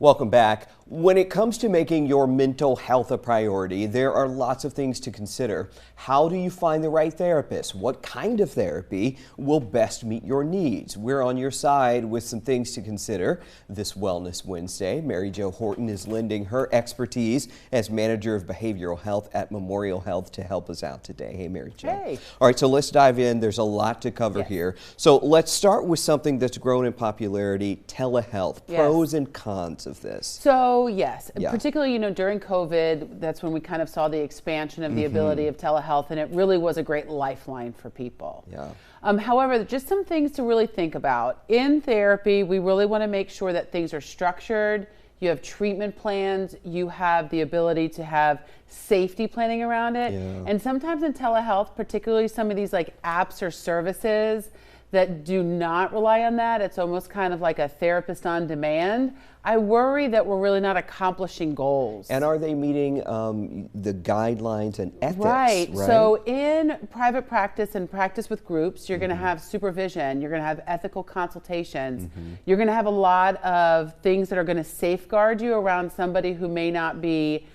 Welcome back. When it comes to making your mental health a priority, there are lots of things to consider. How do you find the right therapist? What kind of therapy will best meet your needs? We're on your side with some things to consider this Wellness Wednesday. Mary Jo Horton is lending her expertise as manager of behavioral health at Memorial Health to help us out today. Hey, Mary Jo. Hey. All right, so let's dive in. There's a lot to cover here. So let's start with something that's grown in popularity, telehealth. Pros and cons of this. So yes, particularly, during COVID, that's when we kind of saw the expansion of the ability of telehealth, and it really was a great lifeline for people. However, just some things to really think about. In therapy, we really want to make sure that things are structured. You have treatment plans, you have the ability to have safety planning around it. And sometimes in telehealth, particularly some of these like apps or services that do not rely on that, it's almost kind of like a therapist on demand. I worry that we're really not accomplishing goals. And are they meeting the guidelines and ethics? Right. So in private practice and practice with groups, you're going to have supervision, you're going to have ethical consultations, you're going to have a lot of things that are going to safeguard you around somebody who may not be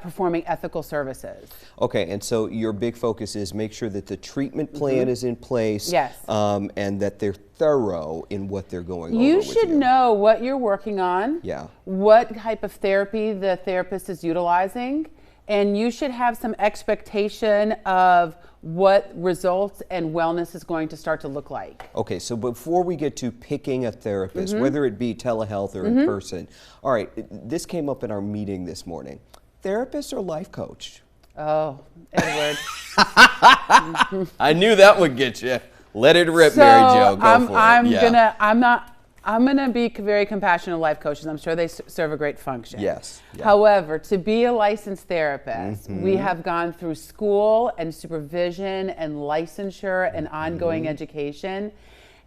performing ethical services. Okay, and so your big focus is make sure that the treatment plan is in place, and that they're thorough in what they're going over You with should know what you're working on, what type of therapy the therapist is utilizing, and you should have some expectation of what results and wellness is going to start to look like. Okay, so before we get to picking a therapist, whether it be telehealth or in person, all right, this came up in our meeting this morning. Therapist or life coach? Oh, Edward. I knew that would get you. Let it rip, Mary Jo. Go for it. I'm gonna be very compassionate to life coaches. I'm sure they serve a great function. Yes. However, to be a licensed therapist, we have gone through school and supervision and licensure and ongoing education.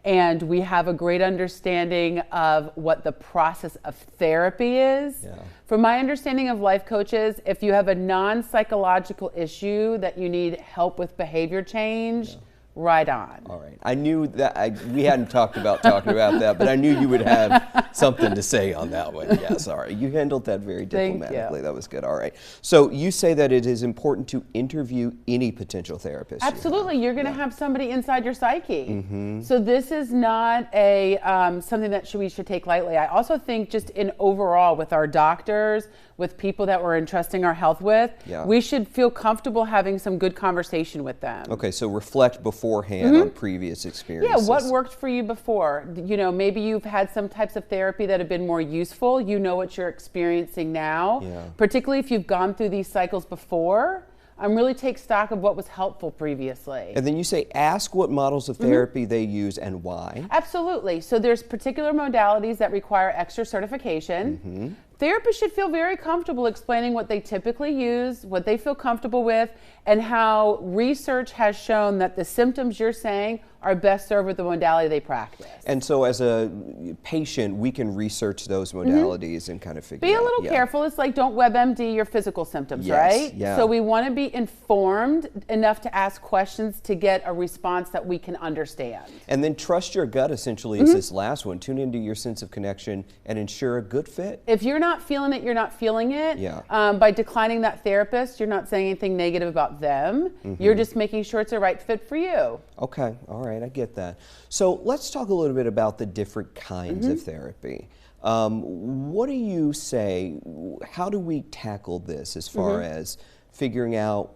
And we have a great understanding of what the process of therapy is. From my understanding of life coaches, if you have a non-psychological issue that you need help with behavior change, right on. All right. I knew that we hadn't talked about that, but I knew you would have something to say on that one. Yes, all right. You handled that very diplomatically. Thank you. That was good. All right. So you say that it is important to interview any potential therapist. Absolutely. You're going to have somebody inside your psyche. So this is not a something that we should take lightly. I also think just in overall with our doctors, with people that we're entrusting our health with, we should feel comfortable having some good conversation with them. Okay, so reflect beforehand on previous experiences. Yeah, what worked for you before? Maybe you've had some types of therapy that have been more useful. You know what you're experiencing now. Particularly if you've gone through these cycles before. Really take stock of what was helpful previously. And then you say ask what models of therapy they use and why. Absolutely. So there's particular modalities that require extra certification. Therapists should feel very comfortable explaining what they typically use, what they feel comfortable with, and how research has shown that the symptoms you're saying are best served with the modality they practice. And so as a patient, we can research those modalities and kind of figure out. Be a little careful. It's like don't WebMD your physical symptoms, right? So we want to be informed enough to ask questions to get a response that we can understand. And then trust your gut, essentially, is this last one. Tune into your sense of connection and ensure a good fit. If you're not feeling it, you're not feeling it. By declining that therapist, you're not saying anything negative about them. You're just making sure it's a right fit for you. Okay, all right, I get that. So let's talk a little bit about the different kinds of therapy. What do you say, how do we tackle this as far as figuring out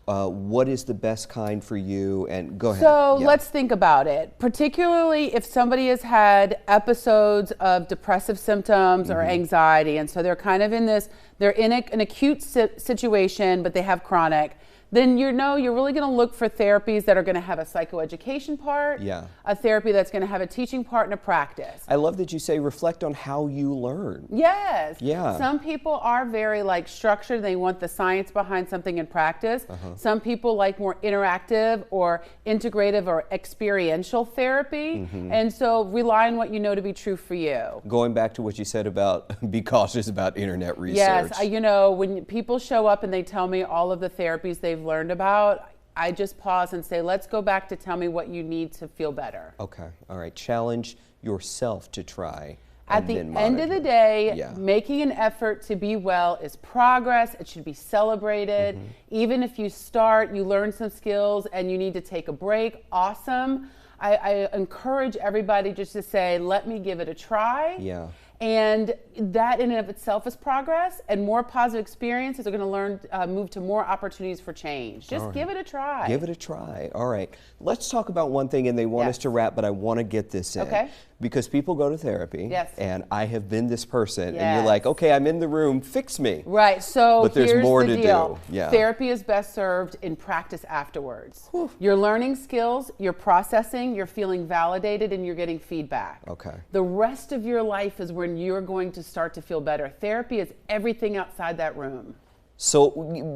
what is the best kind for you? And go ahead. So let's think about it. Particularly if somebody has had episodes of depressive symptoms or anxiety, and so they're kind of in this, they're in an acute situation, but they have chronic. then you're really going to look for therapies that are going to have a psychoeducation part, a therapy that's going to have a teaching part and a practice. I love that you say reflect on how you learn. Yes. Yeah. Some people are very structured. They want the science behind something in practice. Some people like more interactive or integrative or experiential therapy. And so rely on what you know to be true for you. Going back to what you said about be cautious about internet research. Yes. When people show up and they tell me all of the therapies they've learned about, I just pause and say, let's go back to tell me what you need to feel better. Okay. All right. Challenge yourself to try At the end of the day, making an effort to be well is progress. It should be celebrated. Even if you start, you learn some skills and you need to take a break, awesome. I encourage everybody just to say, let me give it a try. Yeah. And that in and of itself is progress, and more positive experiences are going to learn, move to more opportunities for change. Just give it a try. Give it a try. All right. Let's talk about one thing, and they want us to wrap, but I want to get this in. Okay. Because people go to therapy, and I have been this person, and you're Yes. like, okay, I'm in the room, fix me. Right, so But there's here's more the to deal. do. Yeah. Therapy is best served in practice afterwards. You're learning skills, you're processing, you're feeling validated, and you're getting feedback. Okay. The rest of your life is when you're going to start to feel better. Therapy is everything outside that room. So,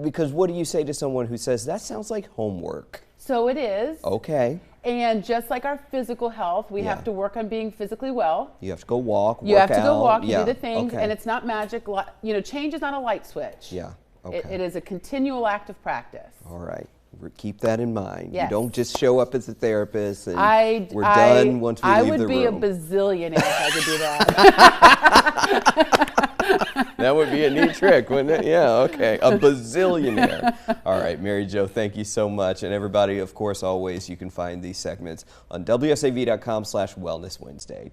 because what do you say to someone who says, that sounds like homework? So it is. Okay. And just like our physical health, we have to work on being physically well. You have to go walk, You have to go walk, you do the things, Okay. and it's not magic. You know, change is not a light switch. Yeah. Okay. It is a continual act of practice. All right. Keep that in mind. Yes. You don't just show up as a therapist and we're done done once we leave the room. I would be a bazillionaire if I could do that. That would be a neat trick, wouldn't it? Yeah, okay. A bazillionaire. All right, Mary Jo, thank you so much. And everybody, of course, always, you can find these segments on WSAV.com/Wellness Wednesday.